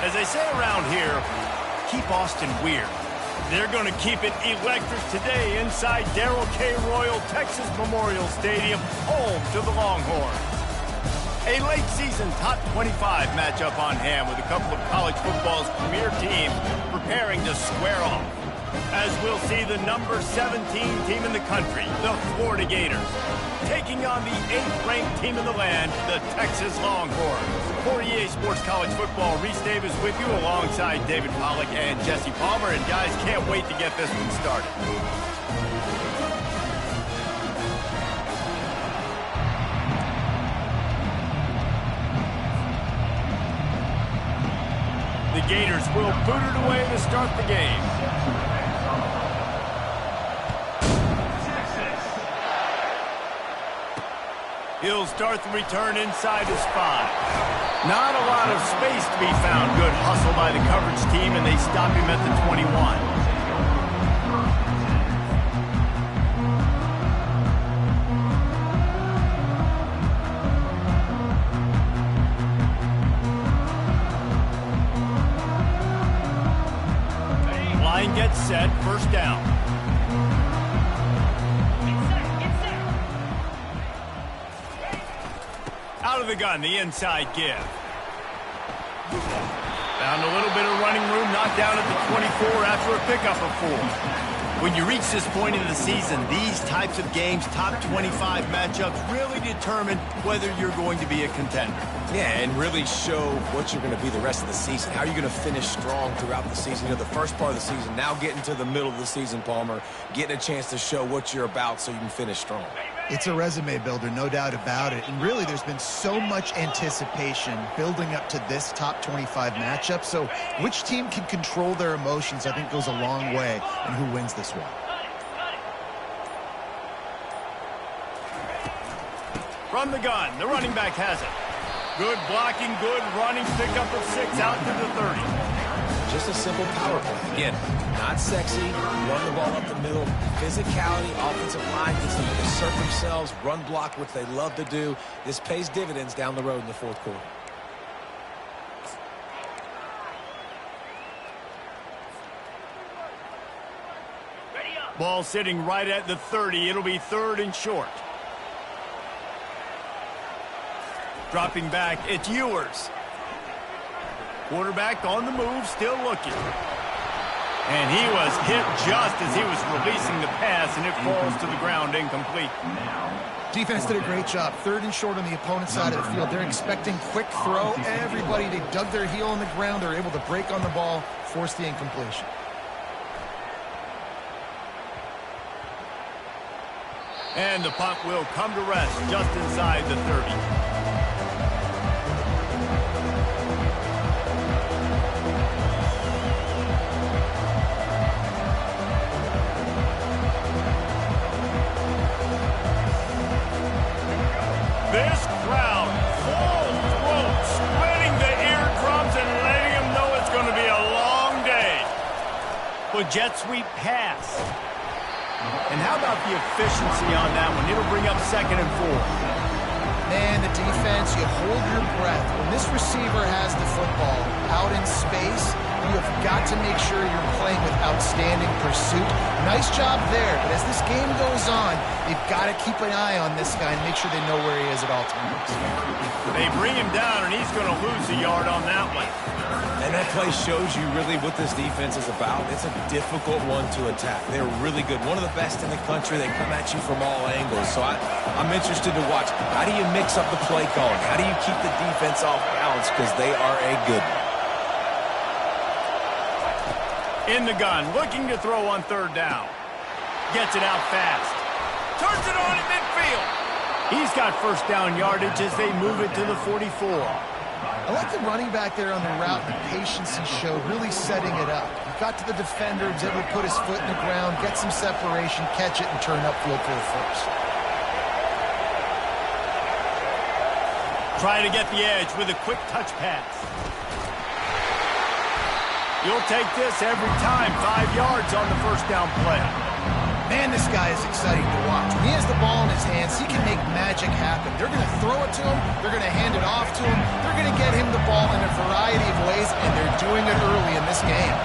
As they say around here, keep Austin weird. They're going to keep it electric today inside Darrell K. Royal Texas Memorial Stadium, home to the Longhorns. A late-season top 25 matchup on hand with a couple of college football's premier teams preparing to square off. As we'll see the number 17 team in the country, the Florida Gators, taking on the 8th-ranked team in the land, the Texas Longhorns. For EA Sports College Football, Reese Davis with you alongside David Pollack and Jesse Palmer. And guys, can't wait to get this one started. The Gators will boot it away to start the game. He'll start the return inside his 5. Not a lot of space to be found. Good hustle by the coverage team, and they stop him at the 21. Line gets set, first down. Out of the gun, the inside give. Found a little bit of running room, knocked down at the 24 after a pickup of 4. When you reach this point in the season, these types of games, top 25 matchups, really determine whether you're going to be a contender. Yeah, and really show what you're going to be the rest of the season. How are you going to finish strong throughout the season? You know, the first part of the season, now getting to the middle of the season, Palmer, getting a chance to show what you're about so you can finish strong. It's a resume builder, no doubt about it. And really, there's been so much anticipation building up to this top 25 matchup. So which team can control their emotions, I think, goes a long way in who wins this one. From the gun, the running back has it. Good blocking, good running, pickup of 6 out to the 30. Just a simple power play. Again, not sexy, run the ball up the middle, physicality, offensive line gets them to assert themselves, run block, which they love to do. This pays dividends down the road in the fourth quarter. Ball sitting right at the 30. It'll be 3rd and short. Dropping back, it's Ewers. Quarterback on the move, still looking. And he was hit just as he was releasing the pass, and it falls to the ground incomplete. Defense did a great job. 3rd and short on the opponent's side of the field. They're expecting quick throw. Everybody, they dug their heel on the ground. They're able to break on the ball, force the incompletion. And the punt will come to rest just inside the 30. This crowd, full throat, splitting the eardrums and letting them know it's going to be a long day. But jet sweep pass. And how about the efficiency on that one? It'll bring up 2nd and 4. Man, the defense, you hold your breath. When this receiver has the football out in space, you have got to make sure you're playing with outstanding pursuit. Nice job there, but as this game goes on, they've got to keep an eye on this guy and make sure they know where he is at all times. They bring him down, and he's going to lose a yard on that one. And that play shows you really what this defense is about. It's a difficult one to attack. They're really good. One of the best in the country. They come at you from all angles. So I'm interested to watch. How do you mix up the play calling? How do you keep the defense off balance? Because they are a good one. In the gun, looking to throw on 3rd down. Gets it out fast. Turns it on at midfield. He's got first down yardage as they move it to the 44. I like the running back there on the route, the patience he showed, really setting it up. He got to the defender, was able to put his foot in the ground, get some separation, catch it, and turn upfield for the first. Try to get the edge with a quick touch pass. You'll take this every time. 5 yards on the first down play. Man, this guy is exciting to watch. When he has the ball in his hands, he can make magic happen. They're going to throw it to him. They're going to hand it off to him. They're going to get him the ball in a variety of ways, and they're doing it early in this game.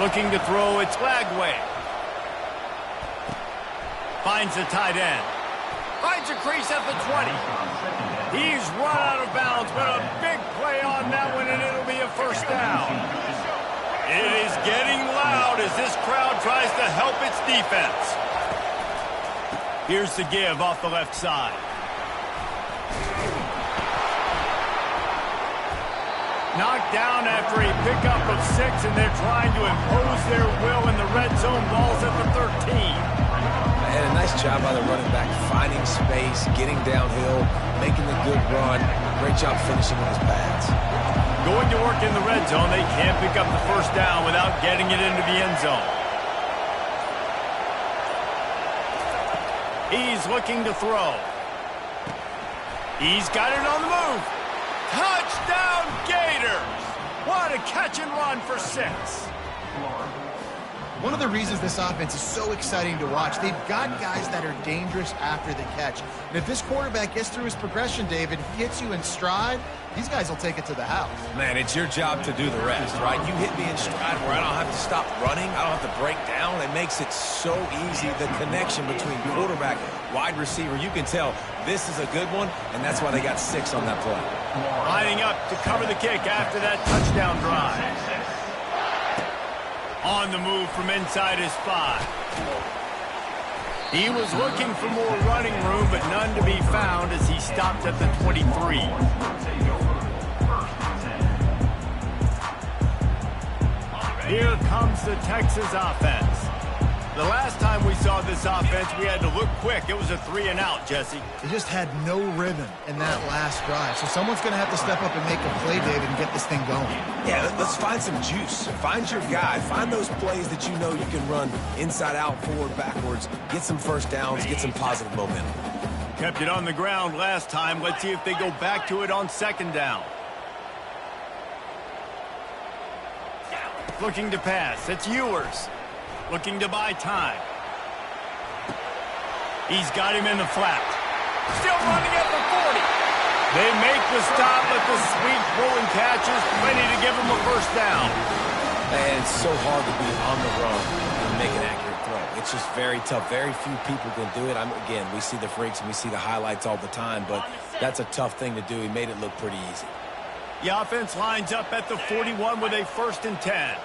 Looking to throw, it's Lagway. Finds the tight end. Finds a crease at the 20. He's run out of bounds, but a big play on that one, and it'll be a first down. It is getting loud as this crowd tries to help its defense. Here's the give off the left side. Knocked down after a pickup of 6, and they're trying to impose their will in the red zone. Ball's at the 13. And a nice job by the running back, finding space, getting downhill, making the good run. Great job finishing with his pads. Going to work in the red zone, they can't pick up the first down without getting it into the end zone. He's looking to throw. He's got it on the move. Touchdown, Gators! What a catch and run for 6. One of the reasons this offense is so exciting to watch, they've got guys that are dangerous after the catch. And if this quarterback gets through his progression, David, he hits you in stride, these guys will take it to the house. Man, it's your job to do the rest, right? You hit me in stride where I don't have to stop running. I don't have to break down. It makes it so easy, the connection between quarterback, wide receiver. You can tell this is a good one, and that's why they got 6 on that play. Lining up to cover the kick after that touchdown drive. On the move from inside his 5. He was looking for more running room, but none to be found as he stopped at the 23. Here comes the Texas offense. The last time we saw this offense, we had to look quick. It was a 3-and-out, Jesse. They just had no rhythm in that last drive. So someone's going to have to step up and make a play, David, and get this thing going. Yeah, let's find some juice. Find your guy. Find those plays that you know you can run inside out, forward, backwards. Get some first downs. Get some positive momentum. Kept it on the ground last time. Let's see if they go back to it on 2nd down. Looking to pass. It's Ewers. Looking to buy time. He's got him in the flat. Still running at the 40. They make the stop, but the sweet pulling catch is plenty to give him a first down. And it's so hard to be on the run and make an accurate throw. It's just very tough. Very few people can do it. Again, we see the freaks and we see the highlights all the time, but that's a tough thing to do. He made it look pretty easy. The offense lines up at the 41 with a 1st and 10.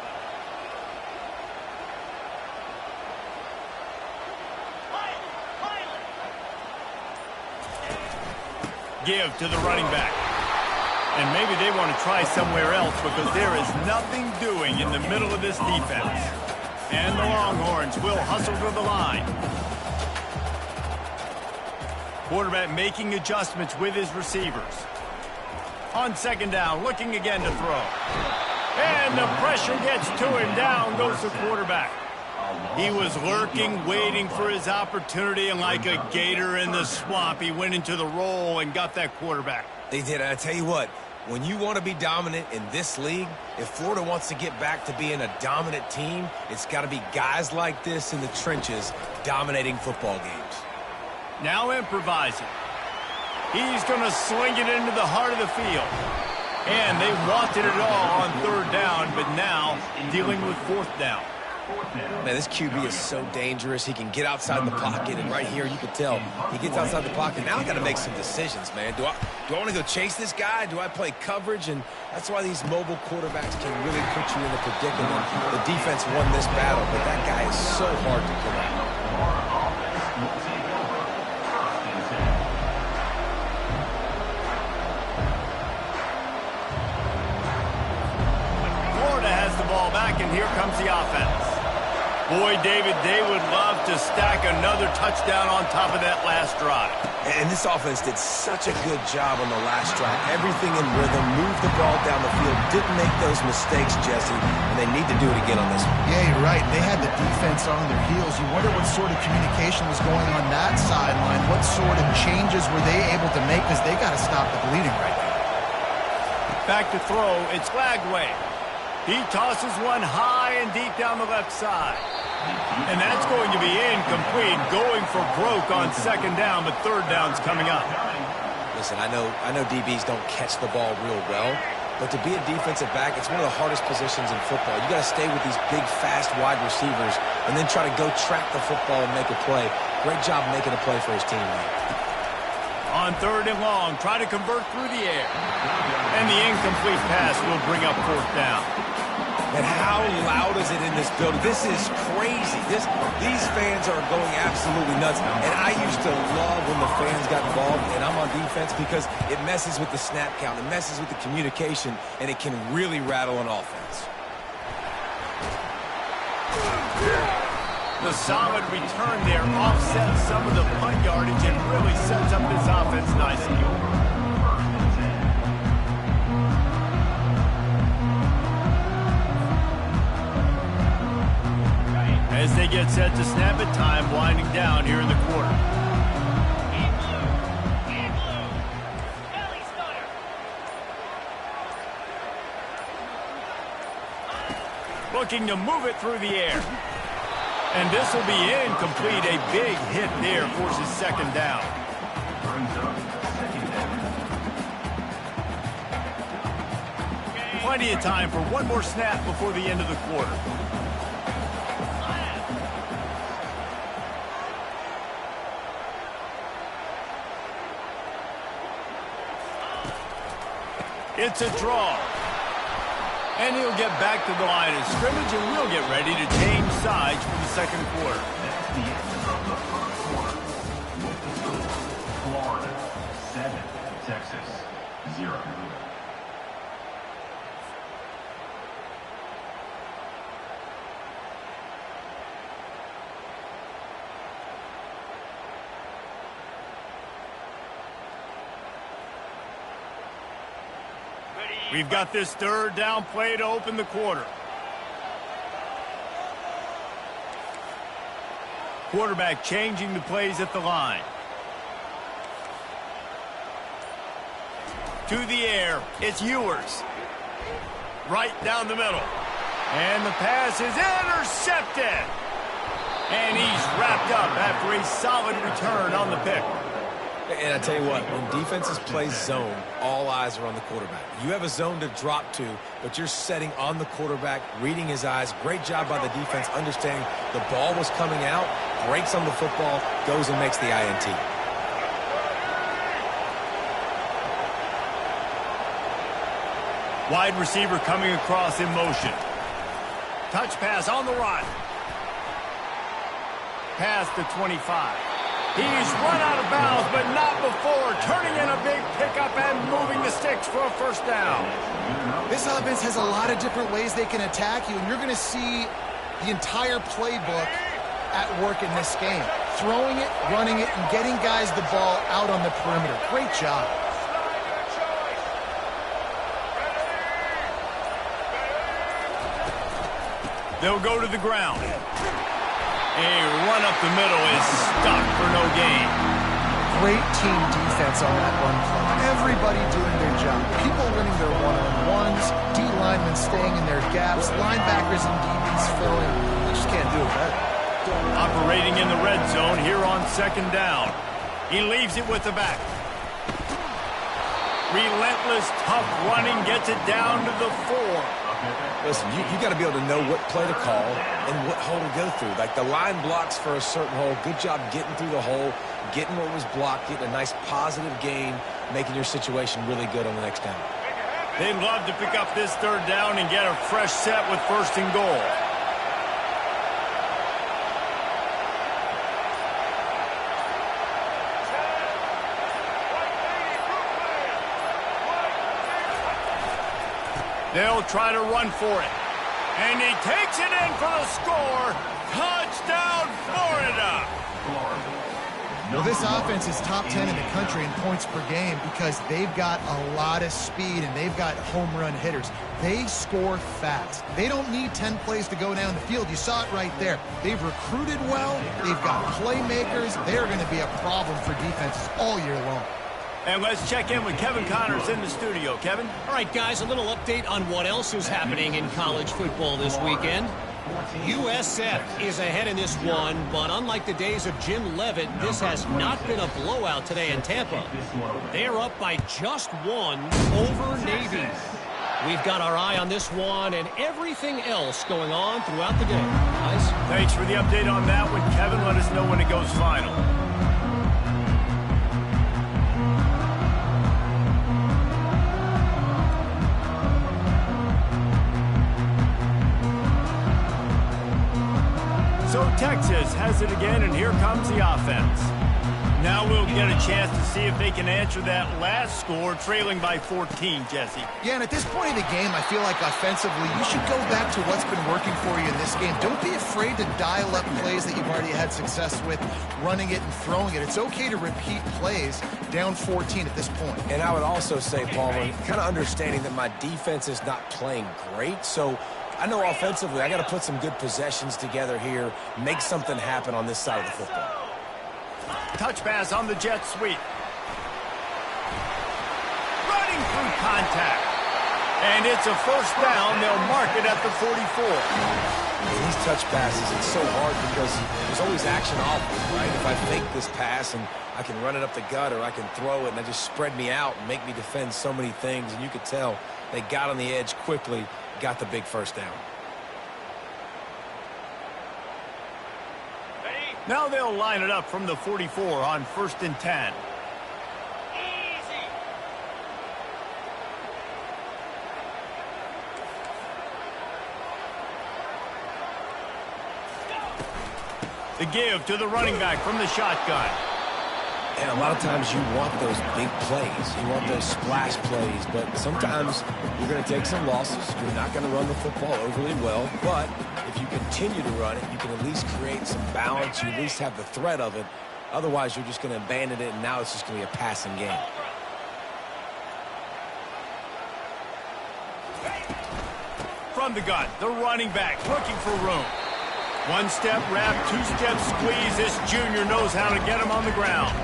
Give to the running back. And maybe they want to try somewhere else because there is nothing doing in the middle of this defense. And the Longhorns will hustle to the line. Quarterback making adjustments with his receivers. On 2nd down, looking again to throw. And the pressure gets to him. Down goes the quarterback. He was lurking, waiting for his opportunity, and like a gator in the swamp, he went into the roll and got that quarterback. They did. I tell you what, when you want to be dominant in this league, if Florida wants to get back to being a dominant team, it's got to be guys like this in the trenches dominating football games. Now improvising. He's going to sling it into the heart of the field. And they wanted it all on 3rd down, but now dealing with 4th down. Man, this QB is so dangerous. He can get outside the pocket, and right here you can tell he gets outside the pocket. Now I got to make some decisions, man. Do I want to go chase this guy? Do I play coverage? And that's why these mobile quarterbacks can really put you in a predicament. The defense won this battle, but that guy is so hard to corral. Florida has the ball back, and here comes the offense. Boy, David, they would love to stack another touchdown on top of that last drive. And this offense did such a good job on the last drive. Everything in rhythm, moved the ball down the field, didn't make those mistakes, Jesse, and they need to do it again on this one. Yeah, you're right. They had the defense on their heels. You wonder what sort of communication was going on that sideline. What sort of changes were they able to make, because they got to stop the bleeding right now. Back to throw, it's Lagway. He tosses one high and deep down the left side. And that's going to be incomplete, going for broke on second down, but third down's coming up. Listen, I know DBs don't catch the ball real well, but to be a defensive back, it's one of the hardest positions in football. You got to stay with these big, fast wide receivers and then try to go track the football and make a play. Great job making a play for his team there. On third and long, try to convert through the air. And the incomplete pass will bring up fourth down. And how loud is it in this building? This is crazy. These fans are going absolutely nuts. And I used to love when the fans got involved, and I'm on defense because it messes with the snap count. It messes with the communication, and it can really rattle an offense. The solid return there offsets some of the punt yardage and really sets up this offense nicely. As they get set to snap it, time winding down here in the quarter. Looking to move it through the air. And this will be incomplete. A big hit there forces second down. Plenty of time for one more snap before the end of the quarter. It's a draw. And he'll get back to the line of scrimmage, and we'll get ready to change sides for the second quarter. Florida 7, Texas 0. We've got this third down play to open the quarter. Quarterback changing the plays at the line. To the air, it's Ewers. Right down the middle. And the pass is intercepted. And he's wrapped up after a solid return on the pick. And I tell you what, when defenses play zone, all eyes are on the quarterback. You have a zone to drop to, but you're setting on the quarterback, reading his eyes. Great job by the defense, understanding the ball was coming out, breaks on the football, goes and makes the INT. Wide receiver coming across in motion. Touch pass on the run. Pass to 25. He's run out of bounds, but not before turning in a big pickup and moving the sticks for a first down. This offense has a lot of different ways they can attack you, and you're going to see the entire playbook at work in this game. Throwing it, running it, and getting guys the ball out on the perimeter. Great job. They'll go to the ground. A run up the middle is stuck for no gain. Great team defense on that run play. Everybody doing their job. People winning their one-on-ones, D linemen staying in their gaps, linebackers and DBs filling. You just can't do it better. Operating in the red zone here on second down. He leaves it with the back. Relentless, tough running gets it down to the 4. Listen, you got to be able to know what play to call and what hole to go through. Like the line blocks for a certain hole. Good job getting through the hole, getting what was blocked, getting a nice positive gain, making your situation really good on the next down. They'd love to pick up this third down and get a fresh set with first and goal. They'll try to run for it. And he takes it in for the score. Touchdown, Florida! Well, this offense is top 10 in the country in points per game because they've got a lot of speed and they've got home run hitters. They score fast. They don't need 10 plays to go down the field. You saw it right there. They've recruited well. They've got playmakers. They're going to be a problem for defenses all year long. And let's check in with Kevin Connors in the studio. Kevin? All right, guys, a little update on what else is happening in college football this weekend. USF is ahead in this one, but unlike the days of Jim Leavitt, this has not been a blowout today in Tampa. They're up by just one over Navy. We've got our eye on this one and everything else going on throughout the day. Nice. Thanks for the update on that one, Kevin. Let us know when it goes final. So Texas has it again, and here comes the offense. Now we'll get a chance to see if they can answer that last score, trailing by 14, Jesse. Yeah, and at this point in the game, I feel like offensively, you should go back to what's been working for you in this game. Don't be afraid to dial up plays that you've already had success with, running it and throwing it. It's okay to repeat plays down 14 at this point. And I would also say, Palmer, kind of understanding that my defense is not playing great, so I know offensively I got to put some good possessions together here, make something happen on this side of the football. Touch pass on the jet sweep. Running through contact. And it's a first down. They'll mark it at the 44. These touch passes, it's so hard because there's always action off it, right? If I fake this pass and I can run it up the gut or I can throw it and they just spread me out and make me defend so many things, and you could tell they got on the edge quickly, got the big first down. Now they'll line it up from the 44 on 1st and 10. The give to the running back from the shotgun. And a lot of times you want those big plays. You want those splash plays. But sometimes you're going to take some losses. You're not going to run the football overly well. But if you continue to run it, you can at least create some balance. You at least have the threat of it. Otherwise, you're just going to abandon it, and now it's just going to be a passing game. From the gun, the running back looking for room. One-step wrap, two-step squeeze. This junior knows how to get him on the ground.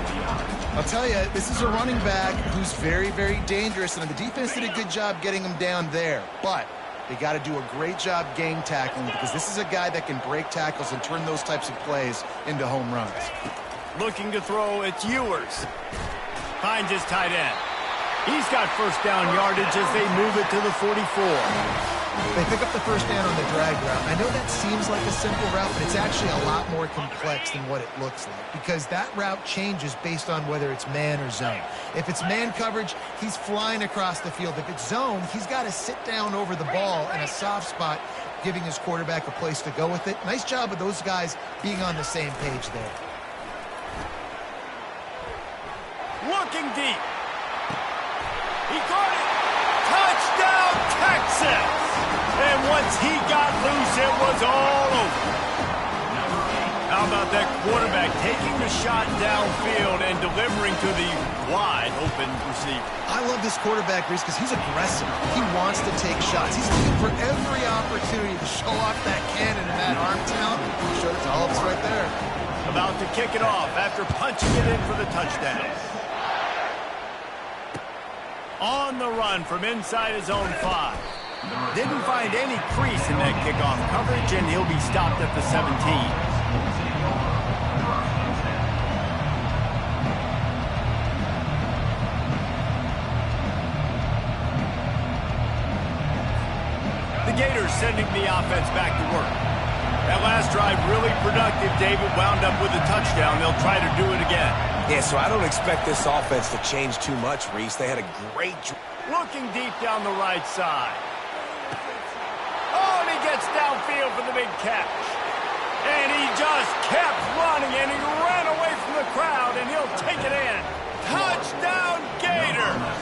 I'll tell you, this is a running back who's very, very dangerous, and the defense did a good job getting him down there. But they got to do a great job gang tackling because this is a guy that can break tackles and turn those types of plays into home runs. Looking to throw, it's Ewers. Finds his tight end. He's got first down yardage as they move it to the 44. They pick up the first down on the drag route. I know that seems like a simple route, but it's actually a lot more complex than what it looks like because that route changes based on whether it's man or zone. If it's man coverage, he's flying across the field. If it's zone, he's got to sit down over the ball in a soft spot, giving his quarterback a place to go with it. Nice job of those guys being on the same page there. Looking deep. He caught it. Touchdown, Texas! And once he got loose, it was all over. How about that quarterback taking the shot downfield and delivering to the wide-open receiver? I love this quarterback, Reese, because he's aggressive. He wants to take shots. He's looking for every opportunity to show off that cannon and that arm talent. He showed it to all of us right there. About to kick it off after punching it in for the touchdown. On the run from inside his own 5. Didn't find any crease in that kickoff coverage, and he'll be stopped at the 17. The Gators sending the offense back to work. That last drive really productive. David wound up with a touchdown. They'll try to do it again. Yeah, so I don't expect this offense to change too much, Reese. They had a great... Looking deep down the right side. Oh, and he gets downfield for the big catch. And he just kept running, and he ran away from the crowd, and he'll take it in. Touchdown, Gators!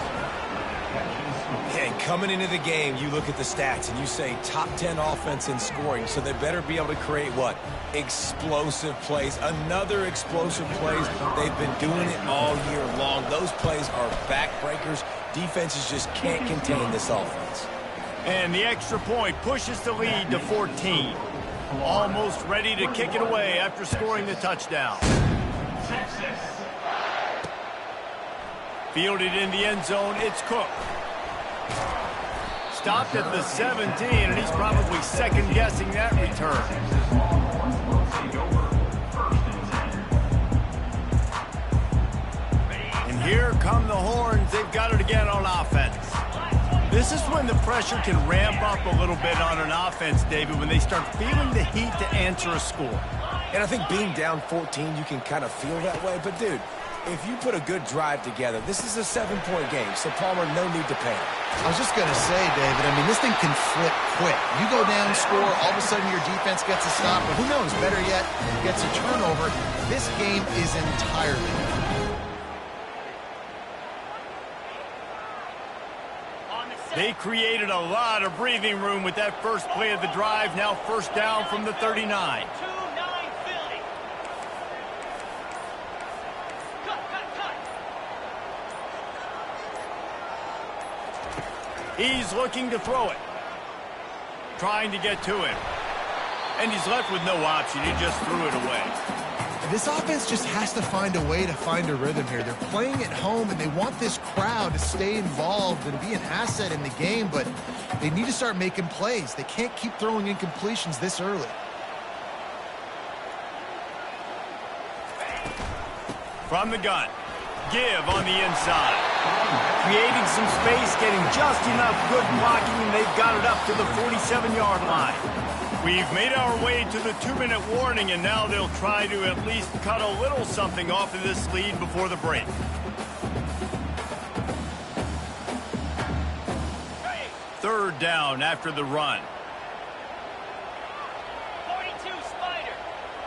And coming into the game, you look at the stats and you say top 10 offense in scoring, so they better be able to create what? Explosive plays. Another explosive plays. They've been doing it all year long. Those plays are backbreakers. Defenses just can't contain this offense. And the extra point pushes the lead to 14. Almost ready to kick it away after scoring the touchdown. Fielded in the end zone, it's Cook. stopped at the 17, and he's probably second-guessing that return. And here come the horns. They've got it again on offense. This is when the pressure can ramp up a little bit on an offense, David, when they start feeling the heat to answer a score. And I think being down 14, you can kind of feel that way. But, dude, if you put a good drive together, this is a 7-point game, so Palmer, no need to panic. I was just going to say, David, I mean, this thing can flip quick. You go down, score, all of a sudden your defense gets a stop, or who knows, better yet, gets a turnover. This game is entirely different. They created a lot of breathing room with that first play of the drive. Now first down from the 39. 2-9 Philly. Cut. He's looking to throw it. Trying to get to him. And he's left with no option. He just threw it away. This offense just has to find a way to find a rhythm here. They're playing at home, and they want this crowd to stay involved and be an asset in the game, but they need to start making plays. They can't keep throwing incompletions this early. From the gun. Give on the inside. Creating some space, getting just enough good blocking, and they've got it up to the 47-yard line. We've made our way to the 2-minute warning, and now they'll try to at least cut a little something off of this lead before the break. Third down after the run. 42 Spider.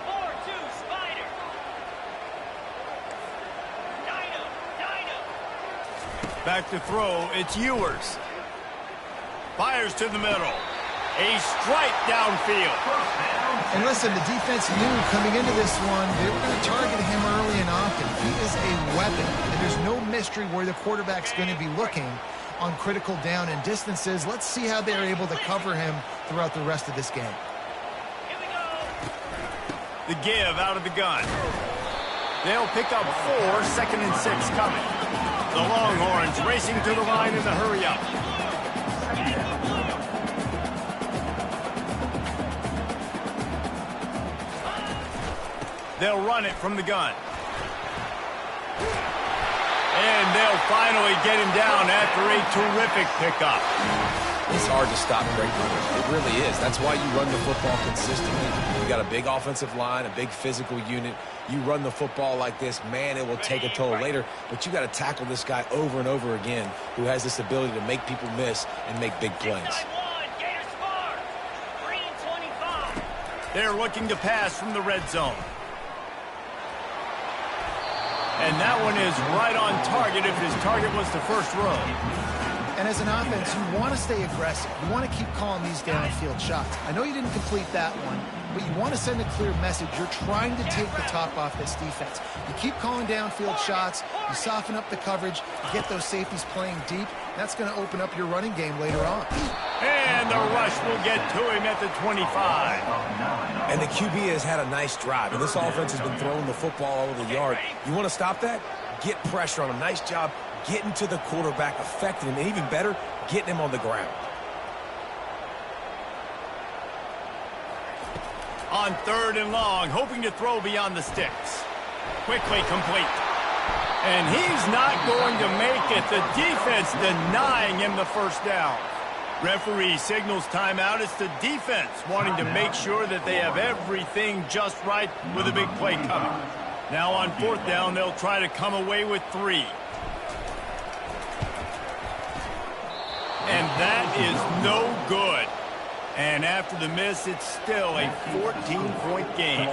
4-2 Spider. Dino. Back to throw, it's Ewers. Fires to the middle. A strike downfield. And listen, the defense knew coming into this one, they were going to target him early and often. He is a weapon, and there's no mystery where the quarterback's going to be looking on critical down and distances. Let's see how they're able to cover him throughout the rest of this game. Here we go. The give out of the gun. They'll pick up 4, 2nd and 6 coming. The Longhorns racing to the line in the hurry-up. They'll run it from the gun. And they'll finally get him down after a terrific pickup. It's hard to stop great runners. It really is. That's why you run the football consistently. You got a big offensive line, a big physical unit. You run the football like this, man, it will take a toll later. But you got to tackle this guy over and over again who has this ability to make people miss and make big plays. Gators far. Green 25. They're looking to pass from the red zone. And that one is right on target if his target was the first row. And as an offense, you want to stay aggressive. You want to keep calling these downfield shots. I know you didn't complete that one, but you want to send a clear message. You're trying to take the top off this defense. You keep calling downfield shots, you soften up the coverage, you get those safeties playing deep. That's going to open up your running game later on. And the rush will get to him at the 25. And the QB has had a nice drive, and this offense has been throwing the football all over the yard. You want to stop that? Get pressure on him. Nice job getting to the quarterback, affecting him, and even better, getting him on the ground. On 3rd and long, hoping to throw beyond the sticks. Quickly complete. And he's not going to make it. The defense denying him the first down. Referee signals timeout. It's the defense wanting to make sure that they have everything just right with a big play coming. Now on 4th down, they'll try to come away with 3. And that is no good. And after the miss, it's still a 14-point game.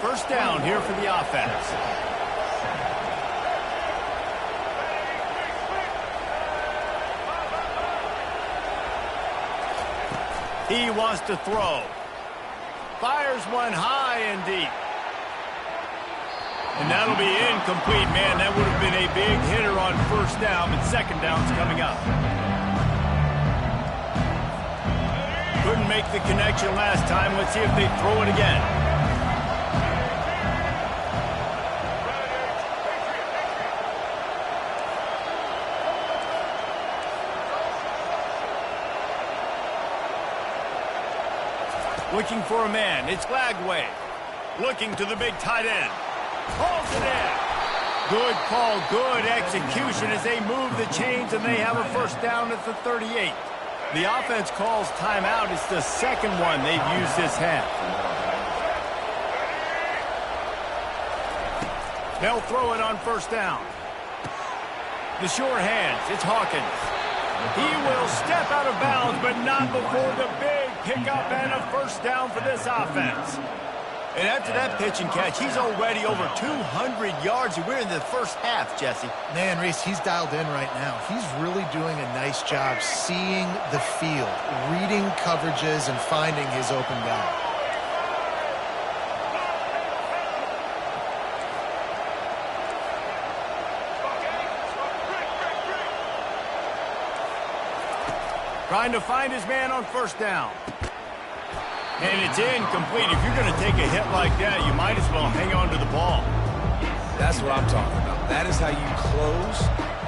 First down here for the offense. He wants to throw. Fires one high and deep. And that'll be incomplete, man. That would have been a big hitter on first down, but second down's coming up. Couldn't make the connection last time. Let's see if they throw it again. Looking for a man. It's Lagway. Looking to the big tight end. Hauls it in. Good call, good execution as they move the chains and they have a first down at the 38. The offense calls timeout. It's the second one they've used this half. They'll throw it on first down. The short hands. It's Hawkins. He will step out of bounds, but not before the big pickup and a first down for this offense. And after that pitch and catch, he's already over 200 yards. We're in the first half, Jesse. Man, Reese, he's dialed in right now. He's really doing a nice job seeing the field, reading coverages, and finding his open guy. Trying to find his man on first down. And it's incomplete. If you're going to take a hit like that, you might as well hang on to the ball. That's what I'm talking about. That is how you close.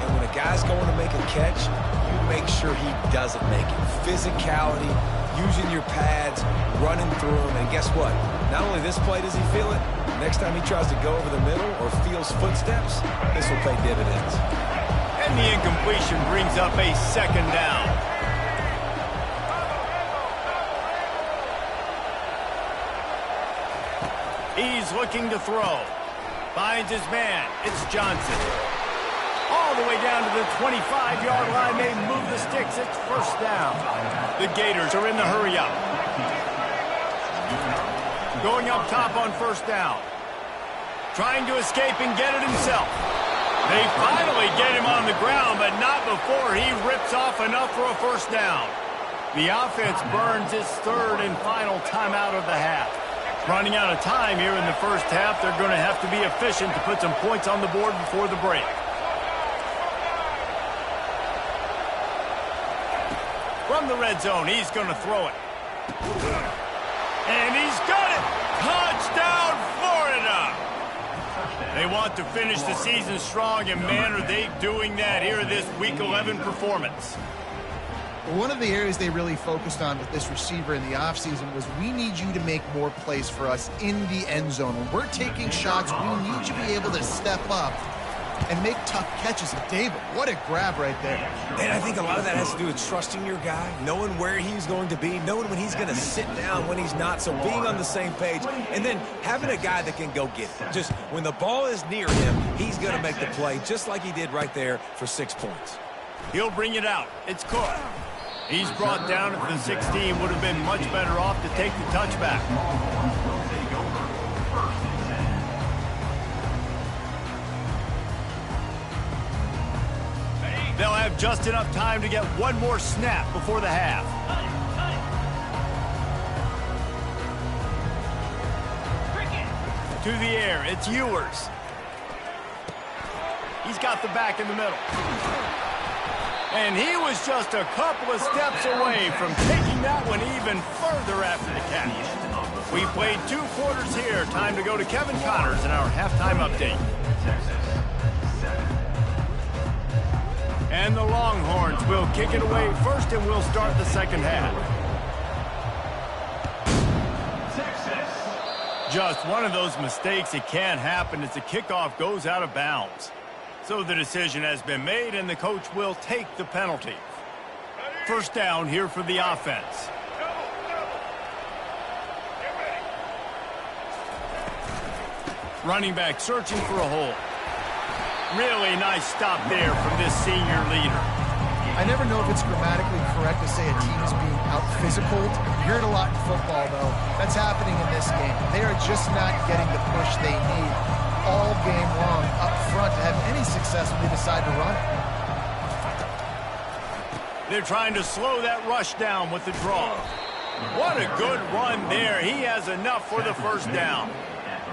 And when a guy's going to make a catch, you make sure he doesn't make it. Physicality, using your pads, running through them. And guess what? Not only this play does he feel it, next time he tries to go over the middle or feels footsteps, this will pay dividends. And the incompletion brings up a second down. He's looking to throw. Finds his man. It's Johnson. All the way down to the 25-yard line. They move the sticks. It's first down. The Gators are in the hurry-up. Going up top on first down. Trying to escape and get it himself. They finally get him on the ground, but not before he rips off enough for a first down. The offense burns its third and final timeout of the half. Running out of time here in the first half. They're going to have to be efficient to put some points on the board before the break. From the red zone, he's going to throw it. And he's got it! Touchdown, Florida! They want to finish the season strong, and man, are they doing that here in this Week 11 performance. One of the areas they really focused on with this receiver in the offseason was we need you to make more plays for us in the end zone. When we're taking shots, we need you to be able to step up and make tough catches. And David, what a grab right there. And I think a lot of that has to do with trusting your guy, knowing where he's going to be, knowing when he's going to sit down, when he's not, so being on the same page, and then having a guy that can go get it. Just when the ball is near him, he's going to make the play, just like he did right there for 6 points. He'll bring it out. It's Cook. He's brought down at the 16. Would have been much better off to take the touchback. They'll have just enough time to get one more snap before the half. To the air, it's Ewers. He's got the back in the middle. And he was just a couple of steps away from taking that one even further after the catch. We played 2 quarters here. Time to go to Kevin Connors in our halftime update. And the Longhorns will kick it away first, and we'll start the second half. Just one of those mistakes that can happen as the kickoff goes out of bounds. So the decision has been made, and the coach will take the penalty. First down here for the offense. Running back searching for a hole. Really nice stop there from this senior leader. I never know if it's grammatically correct to say a team is being out-physicaled. You hear it a lot in football, though. That's happening in this game. They are just not getting the push they need all game long up front to have any success when they decide to run. They're trying to slow that rush down with the draw. What a good run there. He has enough for the first down.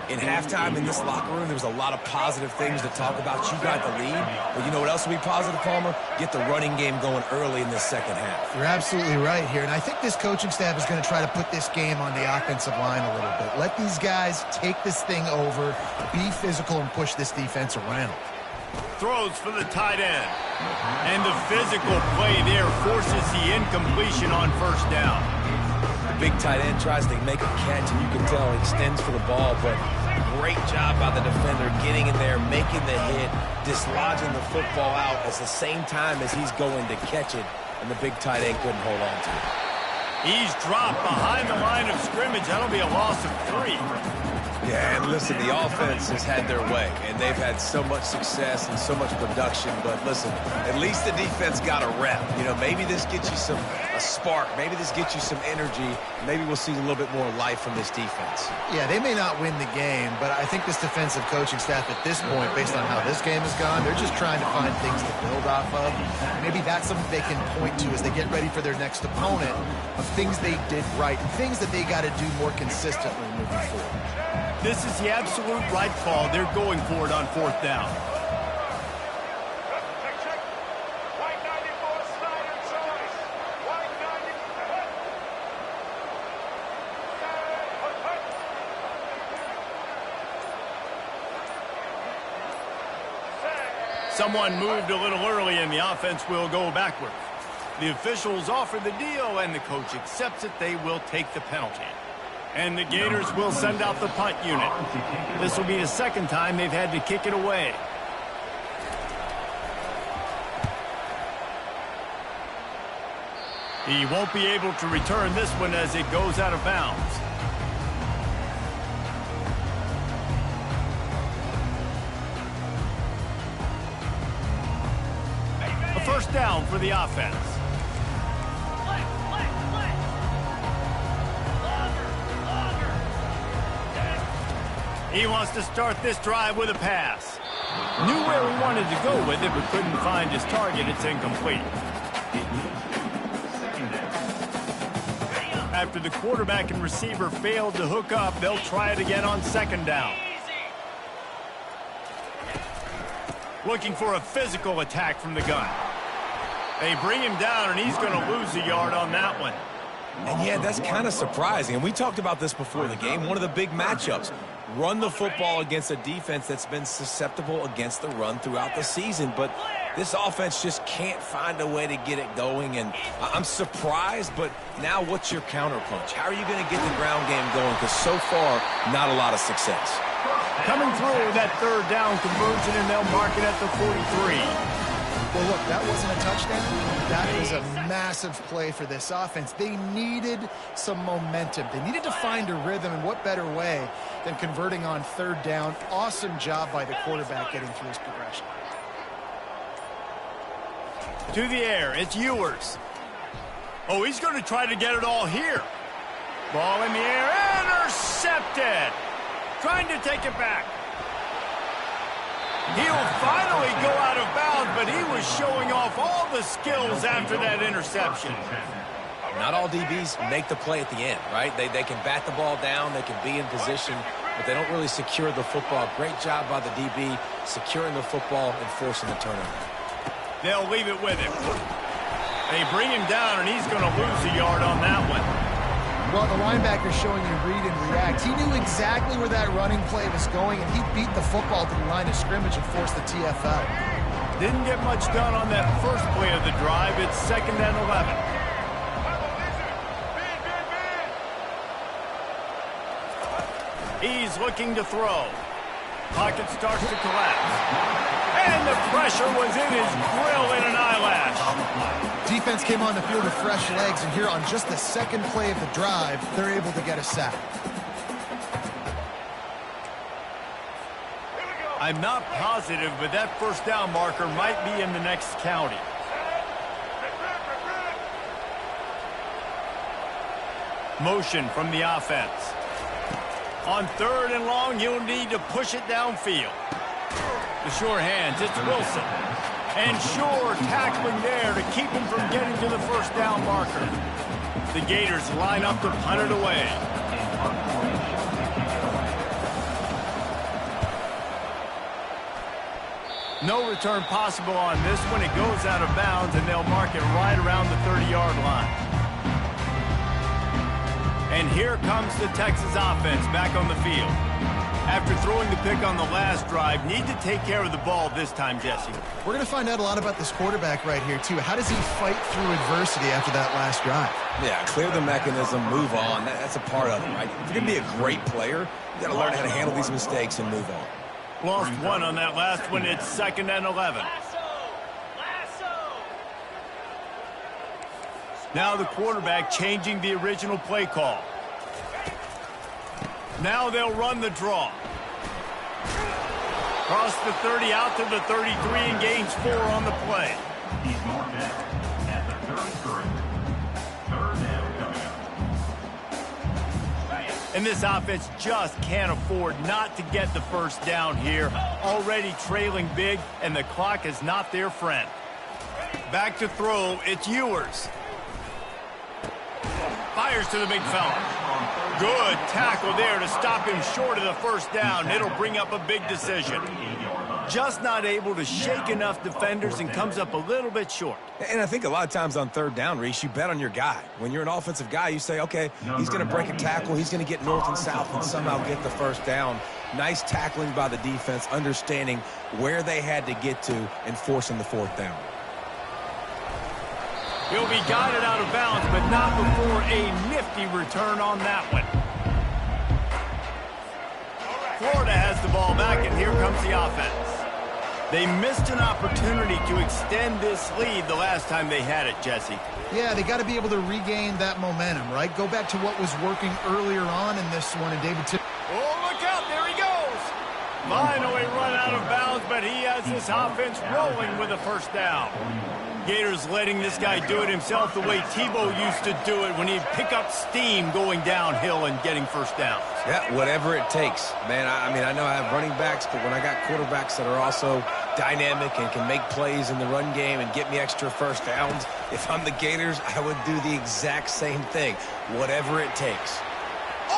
In halftime in this locker room, there was a lot of positive things to talk about. You got the lead. But you know what else will be positive, Palmer? Get the running game going early in this second half. You're absolutely right here. And I think this coaching staff is going to try to put this game on the offensive line a little bit. Let these guys take this thing over, be physical, and push this defense around. Throws for the tight end. And the physical play there forces the incompletion on first down. big tight end tries to make a catch, and you can tell he extends for the ball, but great job by the defender getting in there, making the hit, dislodging the football out at the same time as he's going to catch it, and the big tight end couldn't hold on to it. He's dropped behind the line of scrimmage. That'll be a loss of 3. Yeah, and listen, the offense has had their way, and they've had so much success and so much production. But listen, at least the defense got a rep. You know, maybe this gets you a spark. Maybe this gets you some energy. Maybe we'll see a little bit more life from this defense. Yeah, they may not win the game, but I think this defensive coaching staff at this point, based on how this game has gone, they're just trying to find things to build off of. Maybe that's something they can point to as they get ready for their next opponent, of things they did right, things that they got to do more consistently moving forward. This is the absolute right call. They're going for it on 4th down. Someone moved a little early, and the offense will go backwards. The officials offer the deal, and the coach accepts it. They will take the penalty. And the Gators will send out the punt unit. This will be the second time they've had to kick it away. He won't be able to return this one as it goes out of bounds. A first down for the offense. He wants to start this drive with a pass. Knew where he wanted to go with it, but couldn't find his target. It's incomplete. After the quarterback and receiver failed to hook up, they'll try it again on 2nd down. Looking for a physical attack from the gun. They bring him down, and he's going to lose a yard on that one. And yeah, that's kind of surprising. And we talked about this before the game. One of the big matchups. Run the football against a defense that's been susceptible against the run throughout the season. But this offense just can't find a way to get it going. And I'm surprised, but now what's your counterpunch? How are you going to get the ground game going? Because so far, not a lot of success. Coming through that 3rd down conversion, and they'll mark it at the 43. Well, look, that wasn't a touchdown. That was a massive play for this offense. They needed some momentum. They needed to find a rhythm, and what better way than converting on 3rd down. Awesome job by the quarterback getting through his progression. To the air, it's Ewers. Oh, he's going to try to get it all here. Ball in the air, intercepted. Trying to take it back. He'll finally go out of bounds, but he was showing off all the skills after that interception. Not all DBs make the play at the end, right? They can bat the ball down, they can be in position, but they don't really secure the football. Great job by the DB securing the football and forcing the turnover. They'll leave it with him. They bring him down, and he's going to lose a yard on that one. Well, the linebacker's showing you read and react. He knew exactly where that running play was going, and he beat the football to the line of scrimmage and forced the TFL. Didn't get much done on that first play of the drive. It's 2nd and 11. He's looking to throw. Pocket starts to collapse. And the pressure was in his grill in an eyelash. Defense came on the field with fresh legs, and here on just the 2nd play of the drive, they're able to get a sack. I'm not positive, but that 1st down marker might be in the next county. Motion from the offense. On 3rd and long, you'll need to push it downfield. The sure hands, it's Wilson. And Shore tackling there to keep him from getting to the 1st down marker. The Gators line up to punt it away. No return possible on this one. It goes out of bounds, and they'll mark it right around the 30-yard line. And here comes the Texas offense back on the field. After throwing the pick on the last drive, need to take care of the ball this time, Jesse. We're going to find out a lot about this quarterback right here, too. How does he fight through adversity after that last drive? Yeah, clear the mechanism, move on. That's a part of it, right? If you're going to be a great player, you got to learn how to handle these mistakes and move on. Lost one on that last one. It's 2nd and 11. Now the quarterback changing the original play call. Now they'll run the draw. Cross the 30 out to the 33 and gains 4 on the play. He's marked out at the 33. Third down coming up. And this offense just can't afford not to get the first down here. Already trailing big, and the clock is not their friend. Back to throw, it's Ewers. Fires to the big fella. Good tackle there to stop him short of the first down. It'll bring up a big decision. Just not able to shake enough defenders and comes up a little bit short. And I think a lot of times on third down, Reese, you bet on your guy. When you're an offensive guy, you say, okay, he's going to break a tackle. He's going to get north and south and somehow get the first down. Nice tackling by the defense, understanding where they had to get to and forcing the fourth down. He'll be guided out of bounds, but not before a nifty return on that one. Florida has the ball back, and here comes the offense. They missed an opportunity to extend this lead the last time they had it, Jesse. Yeah, they got to be able to regain that momentum, right? Go back to what was working earlier on in this one, and David Tip. Oh, look out, there he goes. Finally run out of bounds, but he has this offense rolling with a first down. Gators letting this guy do it himself the way Tebow used to do it when he'd pick up steam going downhill and getting first downs. Yeah, whatever it takes. Man, I mean, I know I have running backs, but when I got quarterbacks that are also dynamic and can make plays in the run game and get me extra first downs, if I'm the Gators, I would do the exact same thing. Whatever it takes.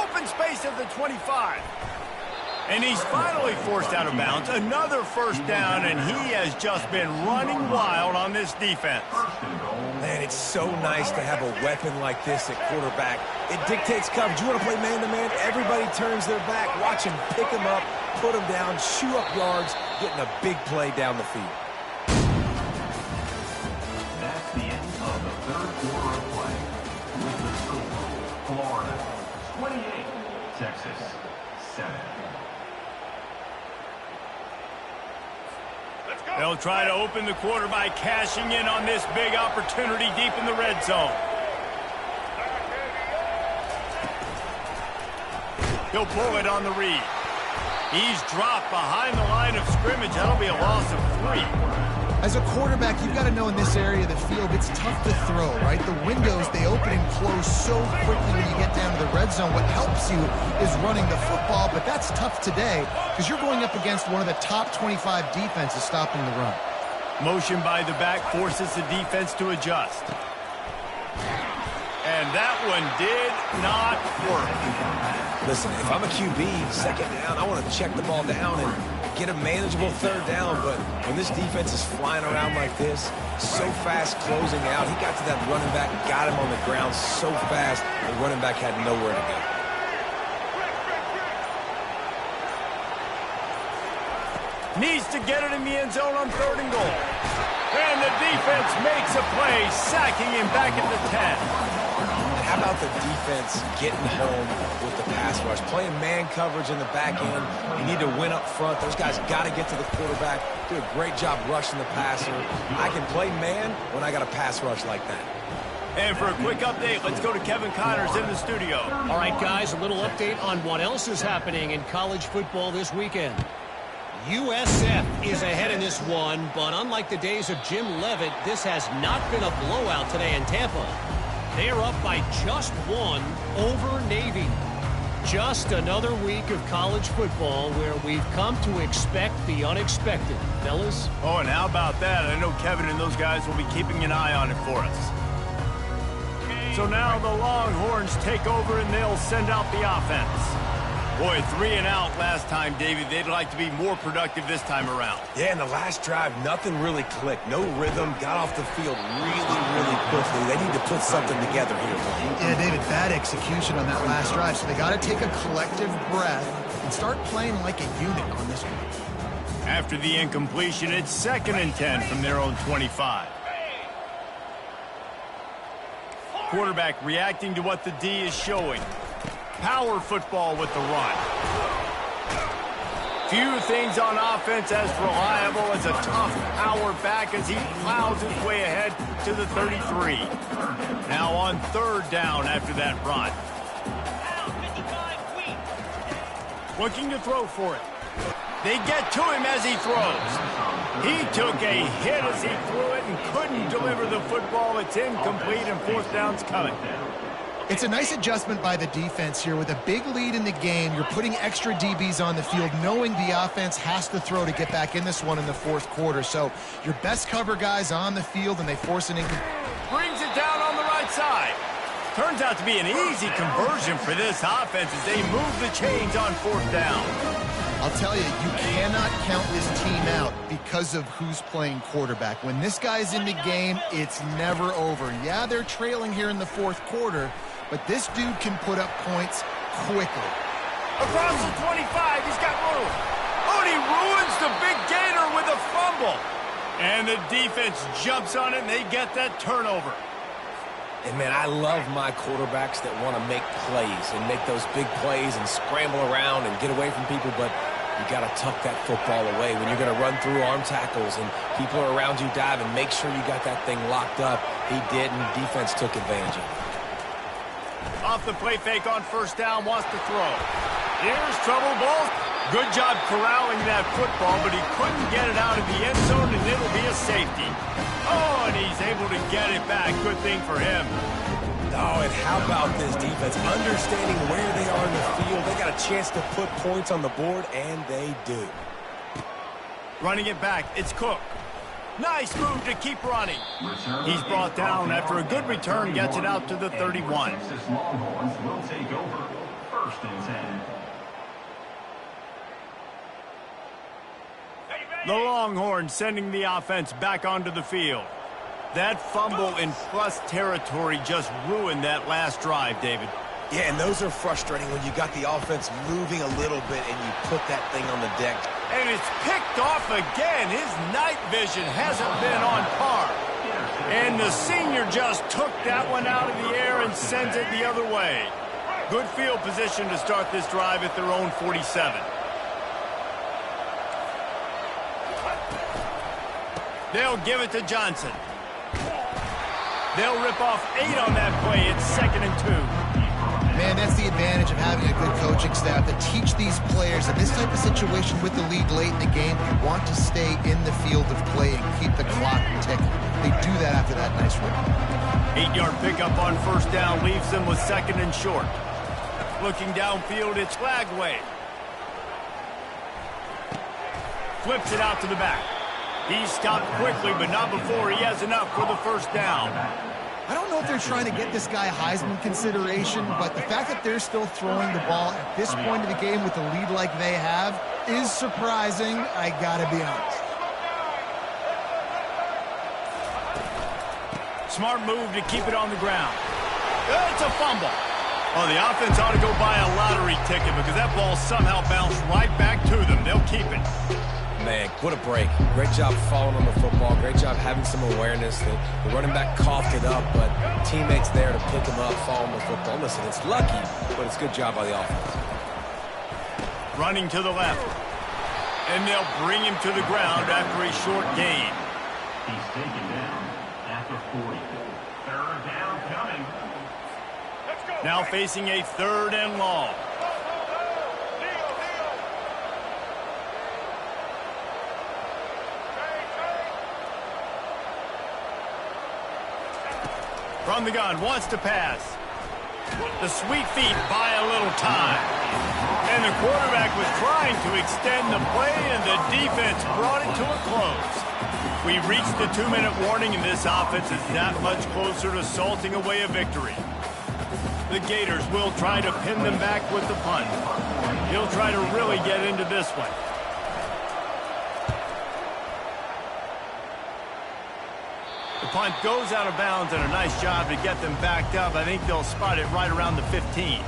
Open space at the 25. And he's finally forced out of bounds. Another first down, and he has just been running wild on this defense. Man, it's so nice to have a weapon like this at quarterback. It dictates coverage. You want to play man-to-man? Everybody turns their back. Watch him pick him up, put him down, shoot up yards, getting a big play down the field. That's the end of the third quarter of play. With the score, Florida 28, Texas 7. They'll try to open the quarter by cashing in on this big opportunity deep in the red zone. He'll pull it on the read. He's dropped behind the line of scrimmage. That'll be a loss of 3. As a quarterback, you've got to know in this area of the field, it's tough to throw, right? The windows, they open and close so quickly when you get down to the red zone. What helps you is running the football, but that's tough today because you're going up against one of the top 25 defenses stopping the run. Motion by the back forces the defense to adjust. And that one did not work. Listen, if I'm a QB, second down, I want to check the ball down and get a manageable third down, but when this defense is flying around like this, so fast closing out, he got to that running back, got him on the ground so fast, the running back had nowhere to go. Needs to get it in the end zone on 3rd and goal. And the defense makes a play, sacking him back at the 10. How about the defense getting home with the pass rush? Playing man coverage in the back end. You need to win up front. Those guys got to get to the quarterback. Do a great job rushing the passer. I can play man when I got a pass rush like that. And for a quick update, let's go to Kevin Connors in the studio. All right, guys, a little update on what else is happening in college football this weekend. USF is ahead in this one, but unlike the days of Jim Leavitt, this has not been a blowout today in Tampa. They are up by just 1 over Navy. Just another week of college football where we've come to expect the unexpected. Fellas? Oh, and how about that? I know Kevin and those guys will be keeping an eye on it for us. So now the Longhorns take over and they'll send out the offense. Boy, 3 and out last time, David. They'd like to be more productive this time around. Yeah, in the last drive, nothing really clicked. No rhythm, got off the field really quickly. They need to put something together here. Yeah, David, bad execution on that last drive. So they got to take a collective breath and start playing like a unit on this one. After the incompletion, it's 2nd and 10 from their own 25. Quarterback reacting to what the D is showing. Power football with the run. Few things on offense as reliable as a tough power back as he plows his way ahead to the 33. Now on 3rd down after that run. Looking to throw for it. They get to him as he throws. He took a hit as he threw it and couldn't deliver the football. It's incomplete and 4th down's coming. It's a nice adjustment by the defense here. With a big lead in the game, you're putting extra DBs on the field, knowing the offense has to throw to get back in this one in the 4th quarter. So your best cover guys on the field, and they force an brings it down on the right side. Turns out to be an easy conversion for this offense as they move the chains on 4th down. I'll tell you, you cannot count this team out because of who's playing quarterback. When this guy's in the game, it's never over. Yeah, they're trailing here in the 4th quarter, but this dude can put up points quickly. Across the 25, he's got room. Oh, and he ruins the big Gator with a fumble. And the defense jumps on it, and they get that turnover. And, man, I love my quarterbacks that want to make plays and make those big plays and scramble around and get away from people, but you got to tuck that football away when you're going to run through arm tackles and people are around you diving. Make sure you got that thing locked up. He did, and defense took advantage of it. Off the play fake on 1st down, wants to throw. Here's trouble ball. Good job corralling that football, but he couldn't get it out of the end zone, and it'll be a safety. Oh, and he's able to get it back. Good thing for him. Oh, and how about this defense? Understanding where they are in the field. They got a chance to put points on the board, and they do. Running it back, it's Cook. Nice move to keep running. He's brought down after a good return, gets it out to the 31. Texas Longhorns will take over. 1st and 10. The Longhorns sending the offense back onto the field. That fumble in plus territory just ruined that last drive, David. Yeah, and those are frustrating when you got the offense moving a little bit and you put that thing on the deck. And it's picked off again. His night vision hasn't been on par. And the senior just took that one out of the air and sends it the other way. Good field position to start this drive at their own 47. They'll give it to Johnson. They'll rip off 8 on that play. It's 2nd and 2. Man, that's the advantage of having a good coaching staff to teach these players in this type of situation with the lead late in the game. You want to stay in the field of play and keep the clock ticking. They do that after that nice run. 8-yard pickup on 1st down leaves them with 2nd and short. Looking downfield, it's Lagway. Flips it out to the back. He stopped quickly, but not before he has enough for the 1st down. I don't know if they're trying to get this guy Heisman consideration, but the fact that they're still throwing the ball at this point of the game with the lead like they have is surprising, I gotta be honest. Smart move to keep it on the ground. It's a fumble. Oh, the offense ought to go buy a lottery ticket because that ball somehow bounced right back to them. They'll keep it. Man, what a break. Great job following on the football. Great job having some awareness. The running back coughed it up, but teammates there to pick him up, following the football. Listen, it's lucky, but it's a good job by the offense. Running to the left. And they'll bring him to the ground after a short gain. He's taken down at the 40. 3rd down coming. Now facing a 3rd and long. From the gun, wants to pass. The sweet feet buy a little time. And the quarterback was trying to extend the play, and the defense brought it to a close. We've reached the 2-minute warning, and this offense is that much closer to salting away a victory. The Gators will try to pin them back with the punt. He'll try to really get into this one. The punt goes out of bounds, and a nice job to get them backed up. I think they'll spot it right around the 15.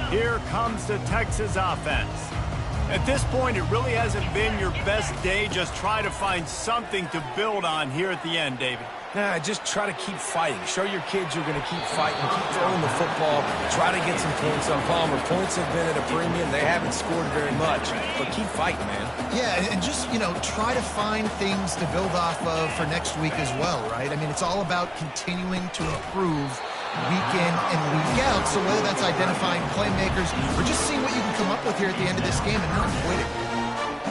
Here comes the Texas offense. At this point, it really hasn't been your best day. Just try to find something to build on here at the end, David. Nah, just try to keep fighting. Show your kids you're going to keep fighting, keep throwing the football, try to get some points on Palmer. Points have been at a premium. They haven't scored very much, but keep fighting, man. Yeah, and just, try to find things to build off of for next week as well, right? I mean, it's all about continuing to improve week in and week out. So whether that's identifying playmakers or just seeing what you can come up with here at the end of this game and not quitting.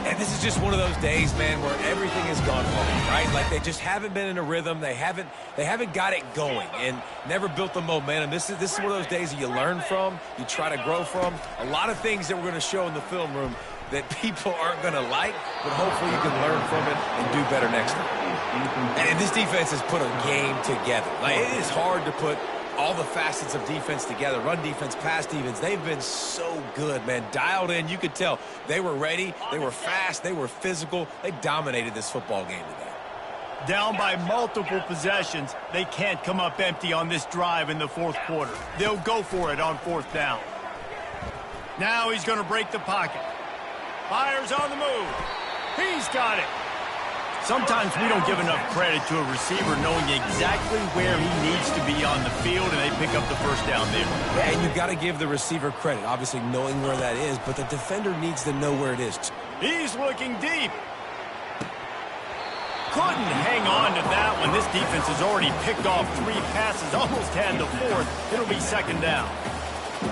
And this is just one of those days, man, where everything has gone wrong, right? Like they just haven't been in a rhythm. They haven't got it going and never built the momentum. This is one of those days that you learn from, you try to grow from. A lot of things that we're going to show in the film room that people aren't going to like, but hopefully you can learn from it and do better next time. And this defense has put a game together. Like it is hard to put all the facets of defense together, run defense, pass defense. They've been so good, man. Dialed in, you could tell. They were ready, they were fast, they were physical. They dominated this football game today. Down by multiple possessions, they can't come up empty on this drive in the fourth quarter. They'll go for it on fourth down. Now he's going to break the pocket. Fires on the move. He's got it. Sometimes we don't give enough credit to a receiver knowing exactly where he needs to be on the field, and they pick up the first down there. Yeah, and you've got to give the receiver credit, obviously knowing where that is, but the defender needs to know where it is. He's looking deep. Couldn't hang on to that one. This defense has already picked off 3 passes, almost had the 4th. It'll be second down.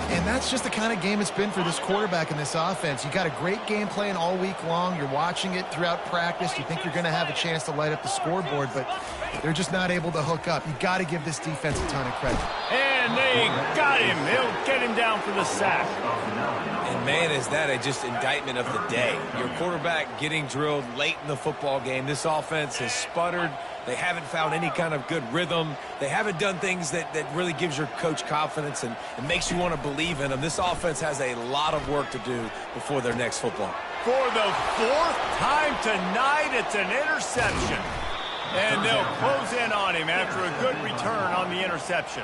And that's just the kind of game it's been for this quarterback and this offense. You got a great game plan all week long. You're watching it throughout practice. You think you're going to have a chance to light up the scoreboard, but they're just not able to hook up. You got to give this defense a ton of credit. And they got him. They'll get him down for the sack. And, man, is that a just indictment of the day. Your quarterback getting drilled late in the football game. This offense has sputtered. They haven't found any kind of good rhythm. They haven't done things that really gives your coach confidence and makes you want to believe in them. This offense has a lot of work to do before their next football. For the 4th time tonight, it's an interception. And they'll close in on him after a good return on the interception.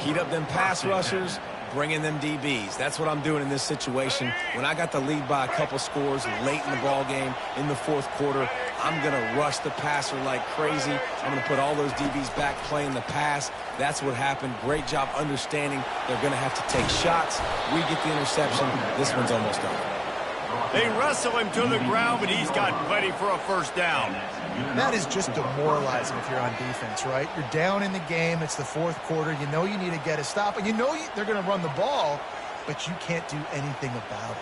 Heat up them pass rushers, bring in them DBs. That's what I'm doing in this situation. When I got the lead by a couple scores late in the ball game in the 4th quarter, I'm going to rush the passer like crazy. I'm going to put all those DBs back playing the pass. That's what happened. Great job understanding they're going to have to take shots. We get the interception. This one's almost over. They wrestle him to the ground, but he's got plenty for a first down. That is just demoralizing if you're on defense, right? You're down in the game. It's the 4th quarter. You know you need to get a stop, and you know they're going to run the ball, but you can't do anything about it.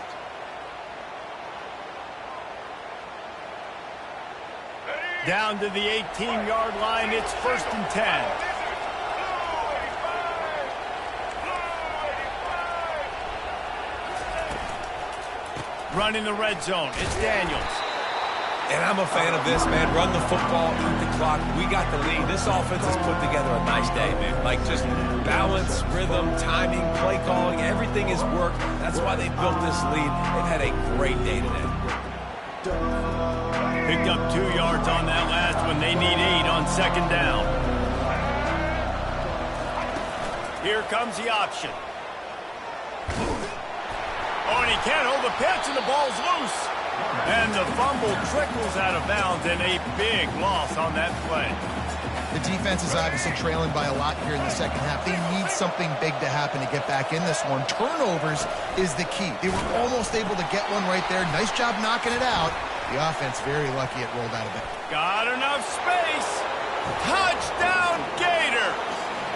Down to the 18-yard line, it's 1st and 10. Running the red zone, it's Daniels. And I'm a fan of this, man. Run the football, eat the clock. We got the lead. This offense has put together a nice day, man. Like just balance, rhythm, timing, play calling, everything has worked. That's why they built this lead. They've had a great day today. Picked up 2 yards on that last one. They need 8 on second down. Here comes the option. Oh, and he can't hold the pitch, and the ball's loose. And the fumble trickles out of bounds, and a big loss on that play. The defense is obviously trailing by a lot here in the second half. They need something big to happen to get back in this one. Turnovers is the key. They were almost able to get one right there. Nice job knocking it out. The offense very lucky it rolled out of it. Got enough space. Touchdown, Gators.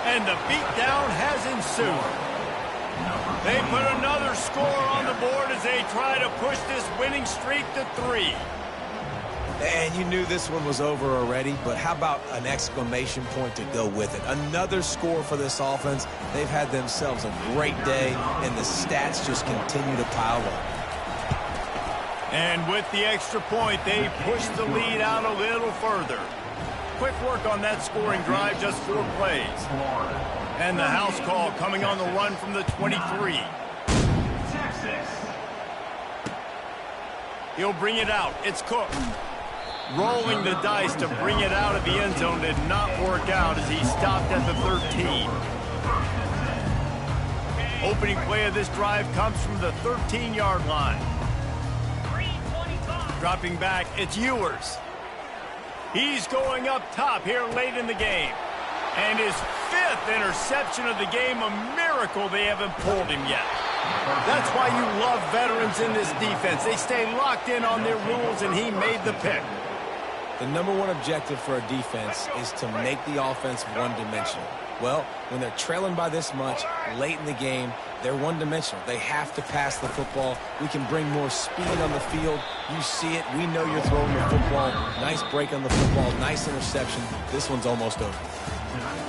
And the beatdown has ensued. They put another score on the board as they try to push this winning streak to 3. And you knew this one was over already, but how about an exclamation point to go with it? Another score for this offense. They've had themselves a great day, and the stats just continue to pile up. And with the extra point, they push the lead out a little further. quick work on that scoring drive, just 4 plays. And the house call coming on the run from the 23. Texas. He'll bring it out. It's Cook. Rolling the dice to bring it out of the end zone did not work out as he stopped at the 13. Opening play of this drive comes from the 13-yard line. Dropping back, it's Ewers. He's going up top here late in the game. And his 5th interception of the game, a miracle they haven't pulled him yet. That's why you love veterans in this defense. They stay locked in on their rules, and he made the pick. The number one objective for a defense is to make the offense one-dimensional. Well, when they're trailing by this much, late in the game, they're one-dimensional. They have to pass the football. We can bring more speed on the field. You see it. We know you're throwing the football. Nice break on the football. Nice interception. This one's almost over.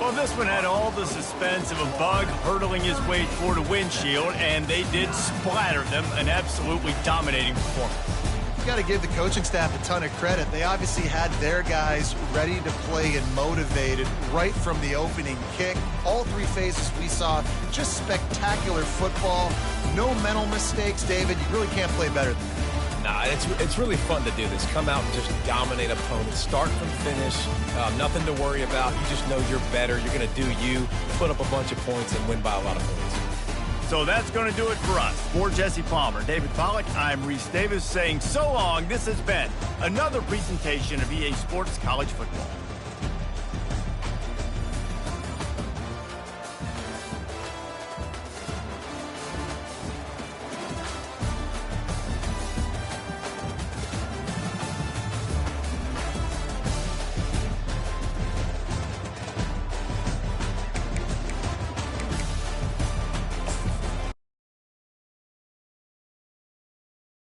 Well, this one had all the suspense of a bug hurtling his way toward a windshield, and they did splatter them. An absolutely dominating performance. You got to give the coaching staff a ton of credit. They obviously had their guys ready to play and motivated right from the opening kick. All 3 phases we saw, just spectacular football. No mental mistakes, David. You really can't play better than that. Nah, it's really fun to do this. Come out and just dominate opponents. Start from finish. Nothing to worry about. You just know you're better. You're going to do you, put up a bunch of points, and win by a lot of points. So that's going to do it for us. For Jesse Palmer, David Pollack, I'm Reese Davis saying so long. This has been another presentation of EA Sports College Football.